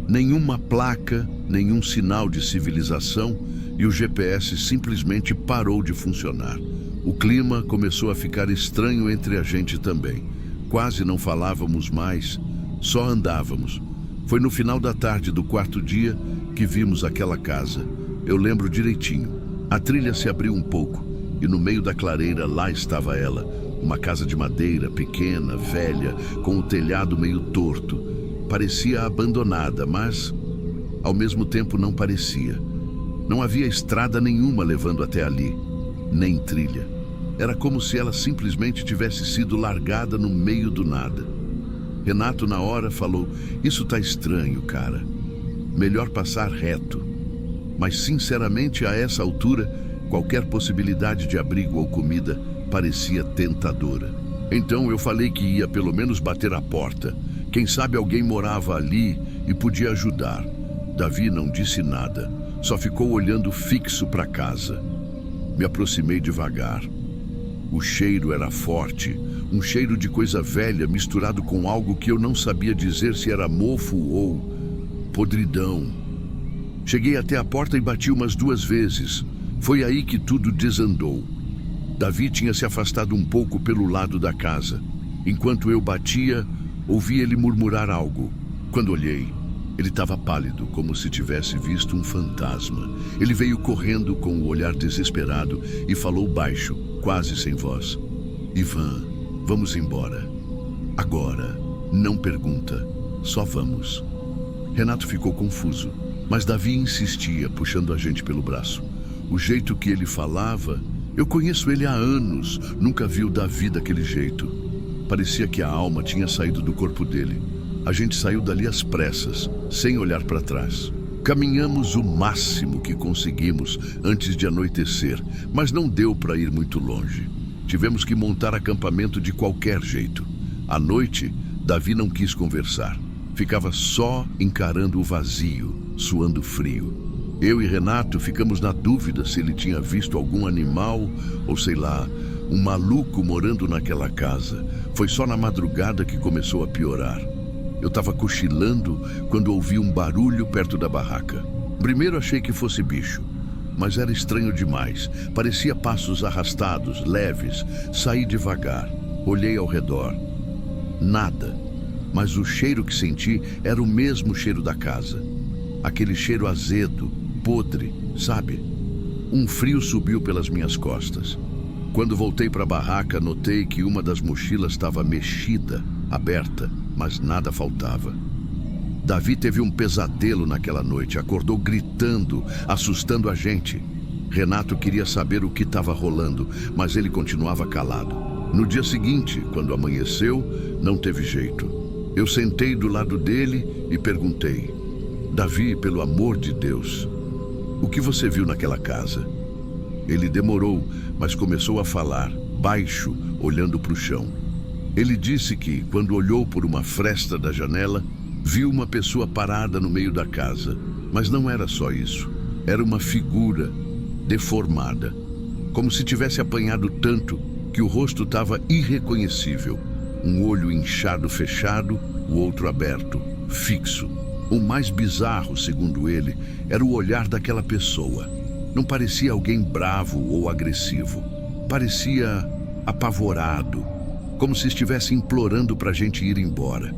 Nenhuma placa, nenhum sinal de civilização, e o GPS simplesmente parou de funcionar. O clima começou a ficar estranho entre a gente também. Quase não falávamos mais, só andávamos. Foi no final da tarde do quarto dia que vimos aquela casa. Eu lembro direitinho. A trilha se abriu um pouco e no meio da clareira lá estava ela. Uma casa de madeira, pequena, velha, com o telhado meio torto. Parecia abandonada, mas ao mesmo tempo não parecia. Não havia estrada nenhuma levando até ali, nem trilha. Era como se ela simplesmente tivesse sido largada no meio do nada. Renato, na hora, falou: "Isso tá estranho, cara. Melhor passar reto." Mas, sinceramente, a essa altura, qualquer possibilidade de abrigo ou comida parecia tentadora. Então eu falei que ia pelo menos bater a porta. Quem sabe alguém morava ali e podia ajudar. Davi não disse nada, só ficou olhando fixo para casa. Me aproximei devagar. O cheiro era forte, um cheiro de coisa velha misturado com algo que eu não sabia dizer se era mofo ou podridão. Cheguei até a porta e bati umas 2 vezes. Foi aí que tudo desandou. Davi tinha se afastado um pouco pelo lado da casa. Enquanto eu batia, ouvi ele murmurar algo. Quando olhei, ele estava pálido, como se tivesse visto um fantasma. Ele veio correndo com o olhar desesperado e falou baixo, quase sem voz: "Ivan, vamos embora. Agora, não pergunta, só vamos." Renato ficou confuso, mas Davi insistia, puxando a gente pelo braço. O jeito que ele falava, eu conheço ele há anos, nunca vi o Davi daquele jeito. Parecia que a alma tinha saído do corpo dele. A gente saiu dali às pressas, sem olhar para trás. Caminhamos o máximo que conseguimos antes de anoitecer, mas não deu para ir muito longe. Tivemos que montar acampamento de qualquer jeito. À noite, Davi não quis conversar. Ficava só encarando o vazio, suando frio. Eu e Renato ficamos na dúvida se ele tinha visto algum animal ou, sei lá, um maluco morando naquela casa. Foi só na madrugada que começou a piorar. Eu estava cochilando quando ouvi um barulho perto da barraca. Primeiro achei que fosse bicho, mas era estranho demais. Parecia passos arrastados, leves. Saí devagar, olhei ao redor. Nada, mas o cheiro que senti era o mesmo cheiro da casa. Aquele cheiro azedo, podre, sabe? Um frio subiu pelas minhas costas. Quando voltei para a barraca, notei que uma das mochilas estava mexida, aberta, mas nada faltava. Davi teve um pesadelo naquela noite, acordou gritando, assustando a gente. Renato queria saber o que estava rolando, mas ele continuava calado. No dia seguinte, quando amanheceu, não teve jeito. Eu sentei do lado dele e perguntei: "Davi, pelo amor de Deus, o que você viu naquela casa?" Ele demorou, mas começou a falar, baixo, olhando para o chão. Ele disse que, quando olhou por uma fresta da janela, viu uma pessoa parada no meio da casa. Mas não era só isso. Era uma figura deformada, como se tivesse apanhado tanto que o rosto estava irreconhecível. Um olho inchado fechado, o outro aberto, fixo. O mais bizarro, segundo ele, era o olhar daquela pessoa. Não parecia alguém bravo ou agressivo. Parecia apavorado, como se estivesse implorando para a gente ir embora.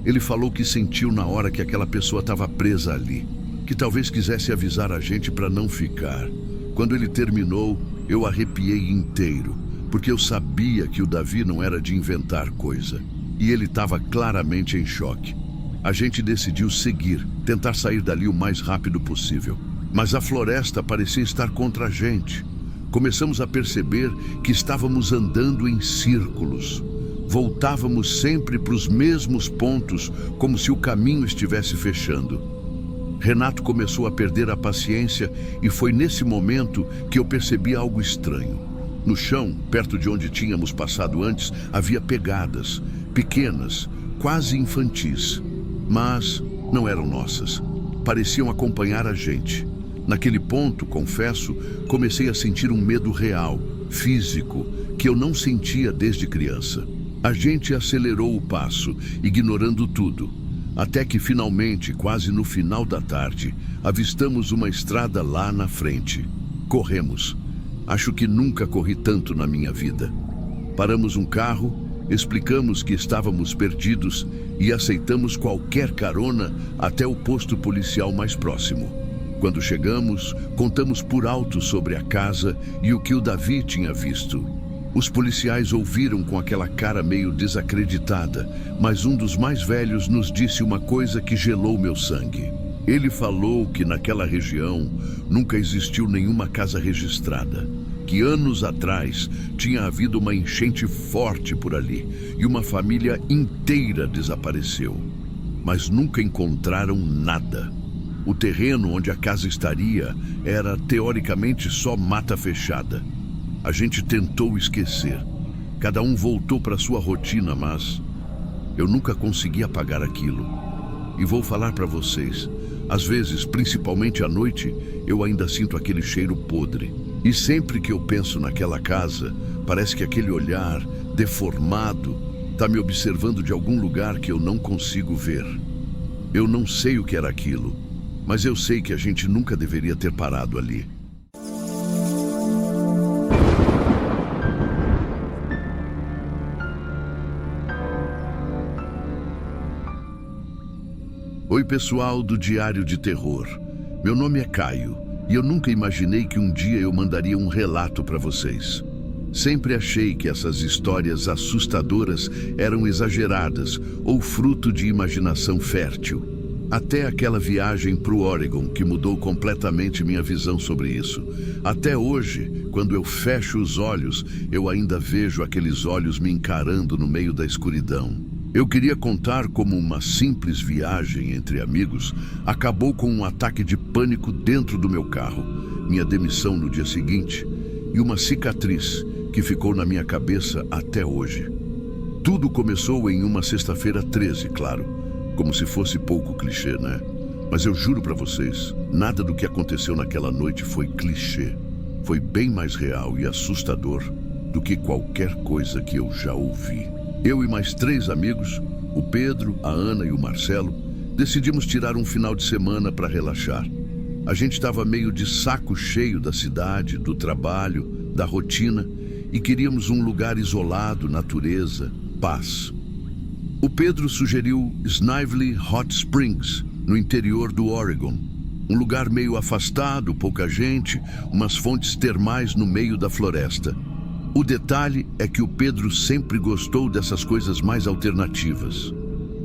Ele falou que sentiu na hora que aquela pessoa estava presa ali, que talvez quisesse avisar a gente para não ficar. Quando ele terminou, eu arrepiei inteiro, porque eu sabia que o Davi não era de inventar coisa. E ele estava claramente em choque. A gente decidiu seguir, tentar sair dali o mais rápido possível. Mas a floresta parecia estar contra a gente. Começamos a perceber que estávamos andando em círculos. Voltávamos sempre para os mesmos pontos, como se o caminho estivesse fechando. Renato começou a perder a paciência e foi nesse momento que eu percebi algo estranho. No chão, perto de onde tínhamos passado antes, havia pegadas, pequenas, quase infantis. Mas não eram nossas. Pareciam acompanhar a gente. Naquele ponto, confesso, comecei a sentir um medo real, físico, que eu não sentia desde criança. A gente acelerou o passo, ignorando tudo, até que finalmente, quase no final da tarde, avistamos uma estrada lá na frente. Corremos. Acho que nunca corri tanto na minha vida. Paramos um carro, explicamos que estávamos perdidos e aceitamos qualquer carona até o posto policial mais próximo. Quando chegamos, contamos por alto sobre a casa e o que o Davi tinha visto. Os policiais ouviram com aquela cara meio desacreditada, mas um dos mais velhos nos disse uma coisa que gelou meu sangue. Ele falou que naquela região nunca existiu nenhuma casa registrada, que anos atrás tinha havido uma enchente forte por ali e uma família inteira desapareceu. Mas nunca encontraram nada. O terreno onde a casa estaria era teoricamente só mata fechada. A gente tentou esquecer. Cada um voltou para sua rotina, mas eu nunca consegui apagar aquilo. E vou falar para vocês, às vezes, principalmente à noite, eu ainda sinto aquele cheiro podre. E sempre que eu penso naquela casa, parece que aquele olhar deformado está me observando de algum lugar que eu não consigo ver. Eu não sei o que era aquilo, mas eu sei que a gente nunca deveria ter parado ali. Oi pessoal do Diário de Terror, meu nome é Caio e eu nunca imaginei que um dia eu mandaria um relato para vocês. Sempre achei que essas histórias assustadoras eram exageradas ou fruto de imaginação fértil. Até aquela viagem para o Oregon que mudou completamente minha visão sobre isso. Até hoje, quando eu fecho os olhos, eu ainda vejo aqueles olhos me encarando no meio da escuridão. Eu queria contar como uma simples viagem entre amigos acabou com um ataque de pânico dentro do meu carro, minha demissão no dia seguinte e uma cicatriz que ficou na minha cabeça até hoje. Tudo começou em uma sexta-feira 13, claro, como se fosse pouco clichê, né? Mas eu juro pra vocês, nada do que aconteceu naquela noite foi clichê. Foi bem mais real e assustador do que qualquer coisa que eu já ouvi. Eu e mais 3 amigos, o Pedro, a Ana e o Marcelo, decidimos tirar um final de semana para relaxar. A gente estava meio de saco cheio da cidade, do trabalho, da rotina e queríamos um lugar isolado, natureza, paz. O Pedro sugeriu Snively Hot Springs, no interior do Oregon. Um lugar meio afastado, pouca gente, umas fontes termais no meio da floresta. O detalhe é que o Pedro sempre gostou dessas coisas mais alternativas.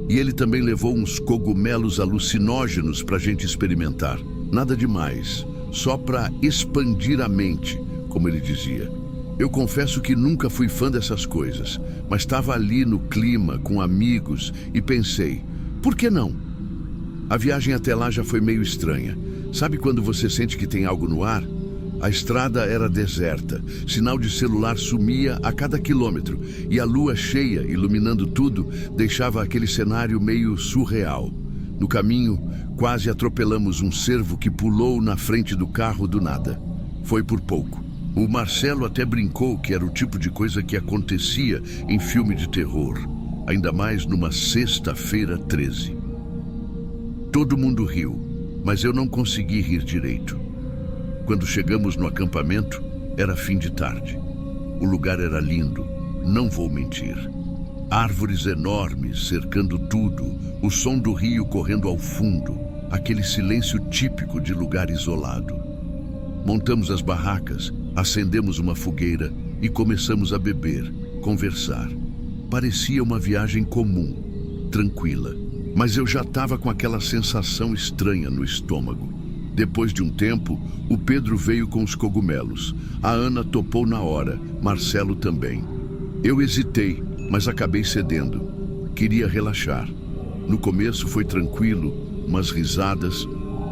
E ele também levou uns cogumelos alucinógenos para a gente experimentar. Nada demais, só para expandir a mente, como ele dizia. Eu confesso que nunca fui fã dessas coisas, mas estava ali no clima, com amigos, e pensei, por que não? A viagem até lá já foi meio estranha. Sabe quando você sente que tem algo no ar? A estrada era deserta, sinal de celular sumia a cada quilômetro e a lua cheia, iluminando tudo, deixava aquele cenário meio surreal. No caminho, quase atropelamos um cervo que pulou na frente do carro do nada. Foi por pouco. O Marcelo até brincou que era o tipo de coisa que acontecia em filme de terror, ainda mais numa sexta-feira 13. Todo mundo riu, mas eu não consegui rir direito. Quando chegamos no acampamento, era fim de tarde. O lugar era lindo, não vou mentir. Árvores enormes cercando tudo, o som do rio correndo ao fundo, aquele silêncio típico de lugar isolado. Montamos as barracas, acendemos uma fogueira e começamos a beber, conversar. Parecia uma viagem comum, tranquila, mas eu já estava com aquela sensação estranha no estômago. Depois de um tempo, o Pedro veio com os cogumelos. A Ana topou na hora, Marcelo também. Eu hesitei, mas acabei cedendo. Queria relaxar. No começo foi tranquilo, umas risadas,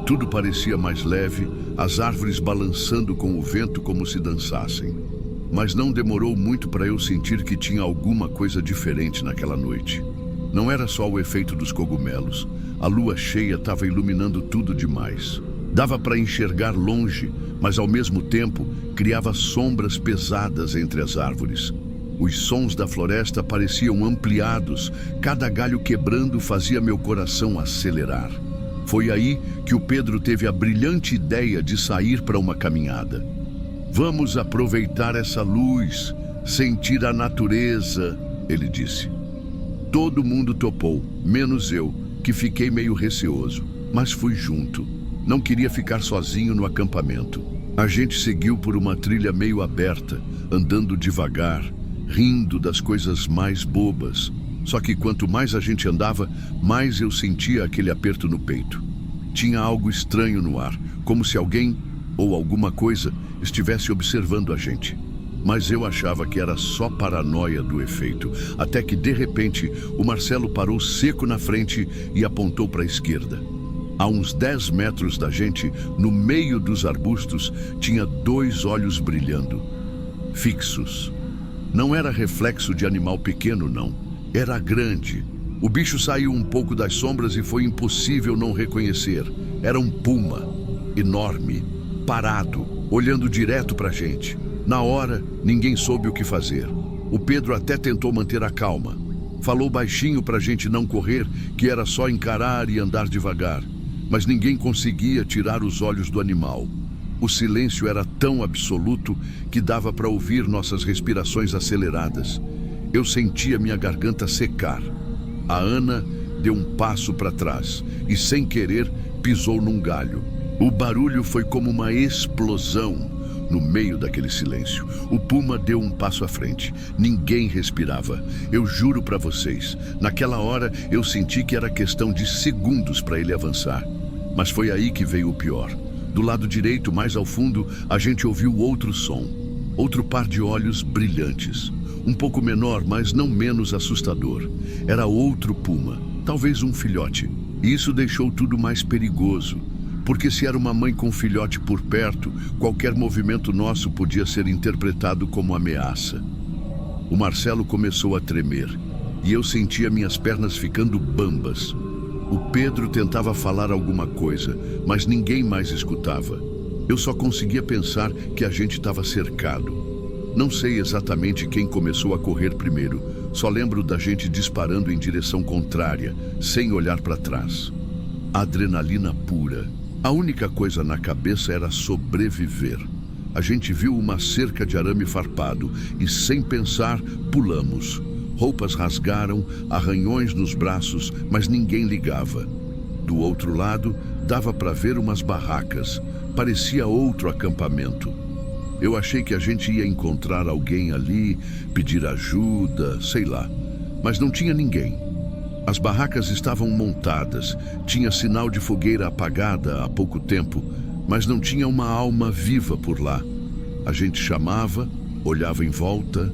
tudo parecia mais leve, as árvores balançando com o vento como se dançassem. Mas não demorou muito para eu sentir que tinha alguma coisa diferente naquela noite. Não era só o efeito dos cogumelos. A lua cheia estava iluminando tudo demais. Dava para enxergar longe, mas ao mesmo tempo criava sombras pesadas entre as árvores. Os sons da floresta pareciam ampliados, cada galho quebrando fazia meu coração acelerar. Foi aí que o Pedro teve a brilhante ideia de sair para uma caminhada. Vamos aproveitar essa luz, sentir a natureza, ele disse. Todo mundo topou, menos eu, que fiquei meio receoso, mas fui junto. Não queria ficar sozinho no acampamento. A gente seguiu por uma trilha meio aberta, andando devagar, rindo das coisas mais bobas. Só que quanto mais a gente andava, mais eu sentia aquele aperto no peito. Tinha algo estranho no ar, como se alguém ou alguma coisa estivesse observando a gente. Mas eu achava que era só paranoia do efeito, até que de repente o Marcelo parou seco na frente e apontou para a esquerda. A uns 10 metros da gente, no meio dos arbustos, tinha 2 olhos brilhando, fixos. Não era reflexo de animal pequeno, não. Era grande. O bicho saiu um pouco das sombras e foi impossível não reconhecer. Era um puma, enorme, parado, olhando direto para a gente. Na hora, ninguém soube o que fazer. O Pedro até tentou manter a calma. Falou baixinho para a gente não correr, que era só encarar e andar devagar. Mas ninguém conseguia tirar os olhos do animal. O silêncio era tão absoluto que dava para ouvir nossas respirações aceleradas. Eu sentia minha garganta secar. A Ana deu um passo para trás e, sem querer, pisou num galho. O barulho foi como uma explosão no meio daquele silêncio. O puma deu um passo à frente. Ninguém respirava. Eu juro para vocês, naquela hora eu senti que era questão de segundos para ele avançar. Mas foi aí que veio o pior. Do lado direito, mais ao fundo, a gente ouviu outro som. Outro par de olhos brilhantes. Um pouco menor, mas não menos assustador. Era outro puma, talvez um filhote. E isso deixou tudo mais perigoso. Porque se era uma mãe com um filhote por perto, qualquer movimento nosso podia ser interpretado como ameaça. O Marcelo começou a tremer, e eu sentia minhas pernas ficando bambas. O Pedro tentava falar alguma coisa, mas ninguém mais escutava. Eu só conseguia pensar que a gente estava cercado. Não sei exatamente quem começou a correr primeiro, só lembro da gente disparando em direção contrária, sem olhar para trás. Adrenalina pura. A única coisa na cabeça era sobreviver. A gente viu uma cerca de arame farpado e, sem pensar, pulamos. Roupas rasgaram, arranhões nos braços, mas ninguém ligava. Do outro lado, dava para ver umas barracas. Parecia outro acampamento. Eu achei que a gente ia encontrar alguém ali, pedir ajuda, sei lá. Mas não tinha ninguém. As barracas estavam montadas, tinha sinal de fogueira apagada há pouco tempo, mas não tinha uma alma viva por lá. A gente chamava, olhava em volta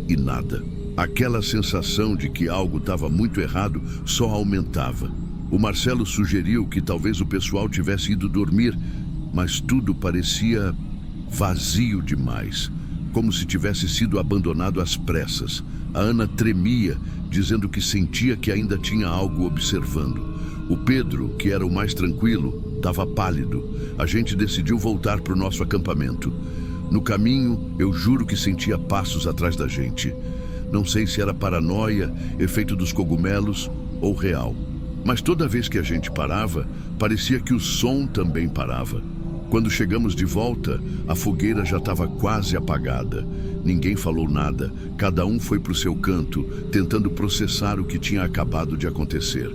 e nada. Aquela sensação de que algo estava muito errado só aumentava. O Marcelo sugeriu que talvez o pessoal tivesse ido dormir, mas tudo parecia vazio demais, como se tivesse sido abandonado às pressas. A Ana tremia, dizendo que sentia que ainda tinha algo observando. O Pedro, que era o mais tranquilo, estava pálido. A gente decidiu voltar para o nosso acampamento. No caminho, eu juro que sentia passos atrás da gente. Não sei se era paranoia, efeito dos cogumelos ou real. Mas toda vez que a gente parava, parecia que o som também parava. Quando chegamos de volta, a fogueira já estava quase apagada. Ninguém falou nada, cada um foi para o seu canto, tentando processar o que tinha acabado de acontecer.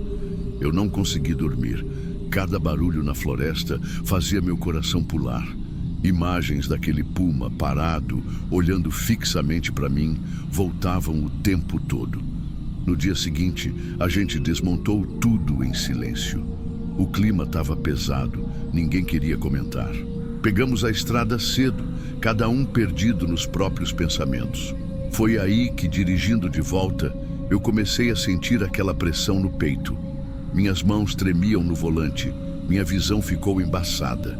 Eu não consegui dormir. Cada barulho na floresta fazia meu coração pular. Imagens daquele puma parado, olhando fixamente para mim, voltavam o tempo todo. No dia seguinte, a gente desmontou tudo em silêncio. O clima estava pesado, ninguém queria comentar. Pegamos a estrada cedo, cada um perdido nos próprios pensamentos. Foi aí que, dirigindo de volta, eu comecei a sentir aquela pressão no peito. Minhas mãos tremiam no volante, minha visão ficou embaçada.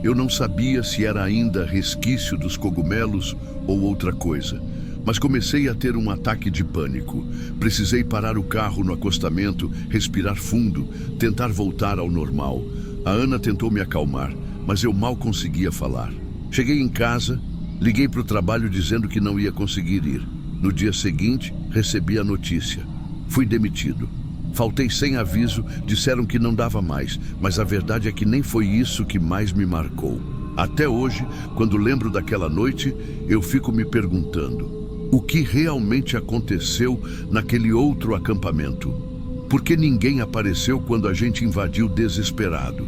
Eu não sabia se era ainda resquício dos cogumelos ou outra coisa, mas comecei a ter um ataque de pânico. Precisei parar o carro no acostamento, respirar fundo, tentar voltar ao normal. A Ana tentou me acalmar, mas eu mal conseguia falar. Cheguei em casa, liguei para o trabalho dizendo que não ia conseguir ir. No dia seguinte, recebi a notícia. Fui demitido. Faltei sem aviso, disseram que não dava mais, mas a verdade é que nem foi isso que mais me marcou. Até hoje, quando lembro daquela noite, eu fico me perguntando: o que realmente aconteceu naquele outro acampamento? Por que ninguém apareceu quando a gente invadiu desesperado?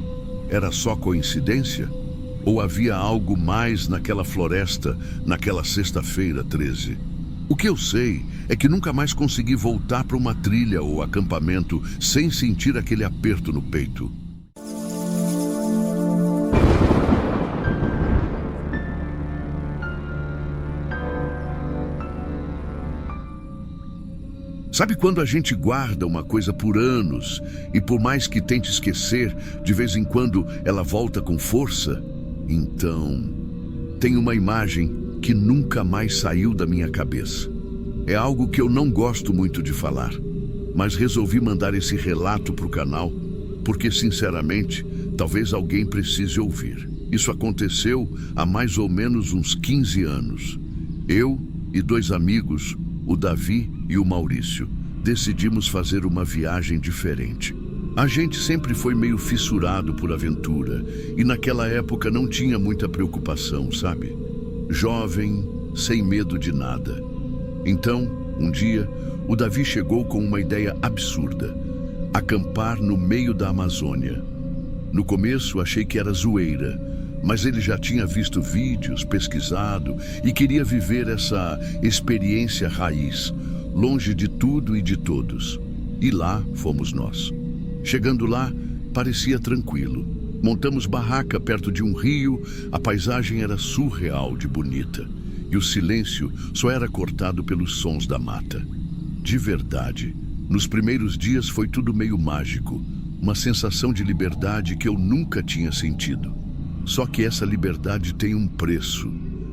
Era só coincidência? Ou havia algo mais naquela floresta, naquela sexta-feira 13? O que eu sei é que nunca mais consegui voltar para uma trilha ou acampamento sem sentir aquele aperto no peito. Sabe quando a gente guarda uma coisa por anos e por mais que tente esquecer, de vez em quando ela volta com força? Então, tem uma imagem que nunca mais saiu da minha cabeça. É algo que eu não gosto muito de falar, mas resolvi mandar esse relato para o canal porque, sinceramente, talvez alguém precise ouvir. Isso aconteceu há mais ou menos uns 15 anos. Eu e 2 amigos, o Davi e o Maurício, decidimos fazer uma viagem diferente. A gente sempre foi meio fissurado por aventura e naquela época não tinha muita preocupação, sabe? Jovem, sem medo de nada. Então, um dia, o Davi chegou com uma ideia absurda: acampar no meio da Amazônia. No começo achei que era zoeira, mas ele já tinha visto vídeos, pesquisado e queria viver essa experiência raiz, longe de tudo e de todos. E lá fomos nós. Chegando lá, parecia tranquilo. Montamos barraca perto de um rio, a paisagem era surreal de bonita. E o silêncio só era cortado pelos sons da mata. De verdade, nos primeiros dias foi tudo meio mágico, uma sensação de liberdade que eu nunca tinha sentido. Só que essa liberdade tem um preço,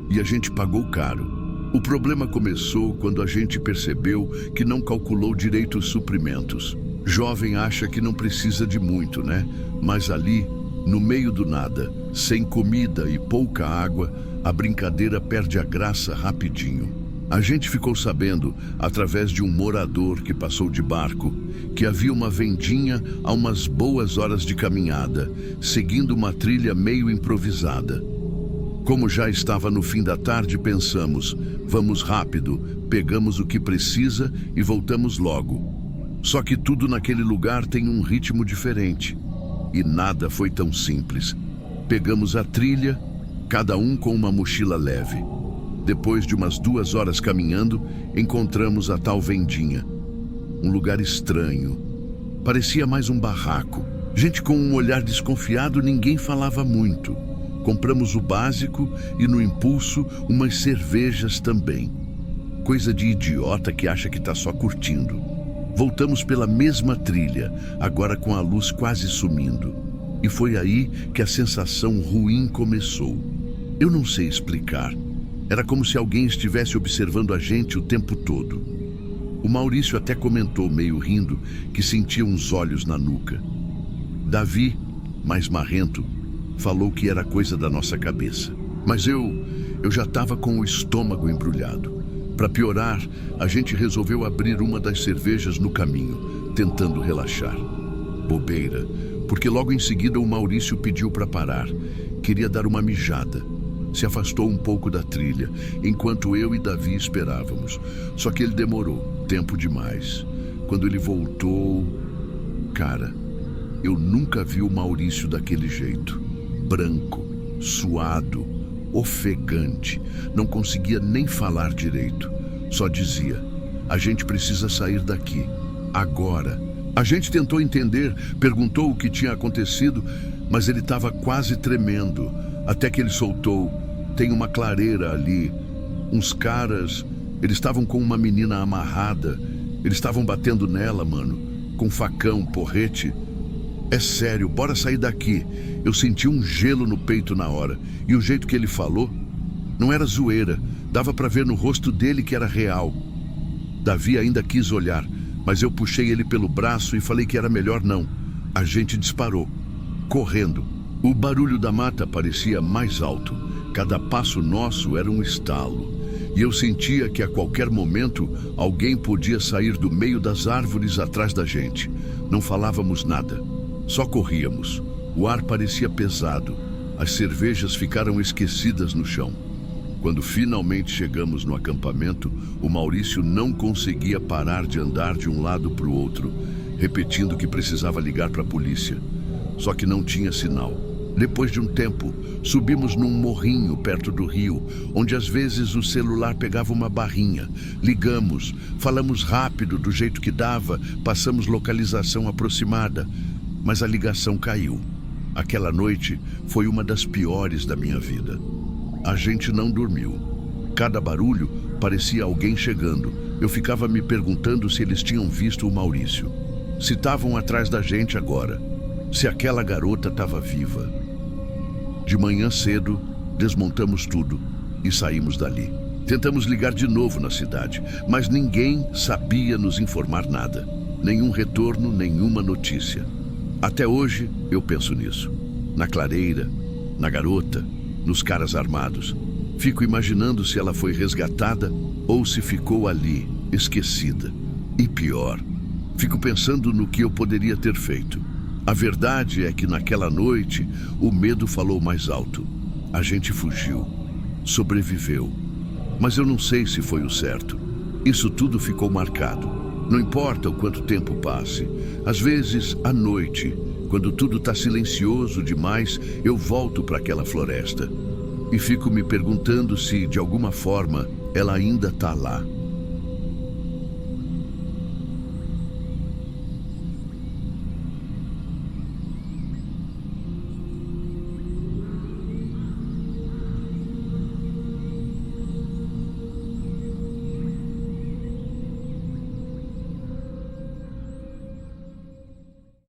e a gente pagou caro. O problema começou quando a gente percebeu que não calculou direito os suprimentos. Jovem acha que não precisa de muito, né? Mas ali, no meio do nada, sem comida e pouca água, a brincadeira perde a graça rapidinho. A gente ficou sabendo, através de um morador que passou de barco, que havia uma vendinha a umas boas horas de caminhada, seguindo uma trilha meio improvisada. Como já estava no fim da tarde, pensamos: vamos rápido, pegamos o que precisa e voltamos logo. Só que tudo naquele lugar tem um ritmo diferente. E nada foi tão simples. Pegamos a trilha, cada um com uma mochila leve. Depois de umas 2 horas caminhando, encontramos a tal vendinha. Um lugar estranho. Parecia mais um barraco. Gente com um olhar desconfiado, ninguém falava muito. Compramos o básico e, no impulso, umas cervejas também. Coisa de idiota que acha que está só curtindo. Voltamos pela mesma trilha, agora com a luz quase sumindo. E foi aí que a sensação ruim começou. Eu não sei explicar. Era como se alguém estivesse observando a gente o tempo todo. O Maurício até comentou, meio rindo, que sentia uns olhos na nuca. Davi, mais marrento, falou que era coisa da nossa cabeça. Mas eu já estava com o estômago embrulhado. Para piorar, a gente resolveu abrir uma das cervejas no caminho, tentando relaxar. Bobeira, porque logo em seguida o Maurício pediu para parar. Queria dar uma mijada. Se afastou um pouco da trilha, enquanto eu e Davi esperávamos. Só que ele demorou, tempo demais. Quando ele voltou... Cara, eu nunca vi o Maurício daquele jeito. Branco, suado, ofegante. Não conseguia nem falar direito. Só dizia: a gente precisa sair daqui, agora. A gente tentou entender, perguntou o que tinha acontecido, mas ele estava quase tremendo. Até que ele soltou: tem uma clareira ali. Uns caras Eles estavam com uma menina amarrada. Eles estavam batendo nela, mano. Com facão, porrete. É sério, bora sair daqui. Eu senti um gelo no peito na hora. E o jeito que ele falou, não era zoeira. Dava pra ver no rosto dele que era real. Davi ainda quis olhar, mas eu puxei ele pelo braço e falei que era melhor não. A gente disparou, correndo. O barulho da mata parecia mais alto. Cada passo nosso era um estalo. E eu sentia que a qualquer momento alguém podia sair do meio das árvores atrás da gente. Não falávamos nada, só corríamos. O ar parecia pesado. As cervejas ficaram esquecidas no chão. Quando finalmente chegamos no acampamento, o Maurício não conseguia parar de andar de um lado para o outro, repetindo que precisava ligar para a polícia. Só que não tinha sinal. Depois de um tempo, subimos num morrinho perto do rio, onde às vezes o celular pegava uma barrinha. Ligamos, falamos rápido do jeito que dava, passamos localização aproximada, mas a ligação caiu. Aquela noite foi uma das piores da minha vida. A gente não dormiu. Cada barulho parecia alguém chegando. Eu ficava me perguntando se eles tinham visto o Maurício. Se estavam atrás da gente agora. Se aquela garota estava viva. De manhã cedo, desmontamos tudo e saímos dali. Tentamos ligar de novo na cidade, mas ninguém sabia nos informar nada. Nenhum retorno, nenhuma notícia. Até hoje, eu penso nisso. Na clareira, na garota, nos caras armados. Fico imaginando se ela foi resgatada ou se ficou ali, esquecida. E pior, fico pensando no que eu poderia ter feito. A verdade é que naquela noite o medo falou mais alto. A gente fugiu, sobreviveu. Mas eu não sei se foi o certo. Isso tudo ficou marcado. Não importa o quanto tempo passe. Às vezes, à noite, quando tudo está silencioso demais, eu volto para aquela floresta. E fico me perguntando se, de alguma forma, ela ainda está lá.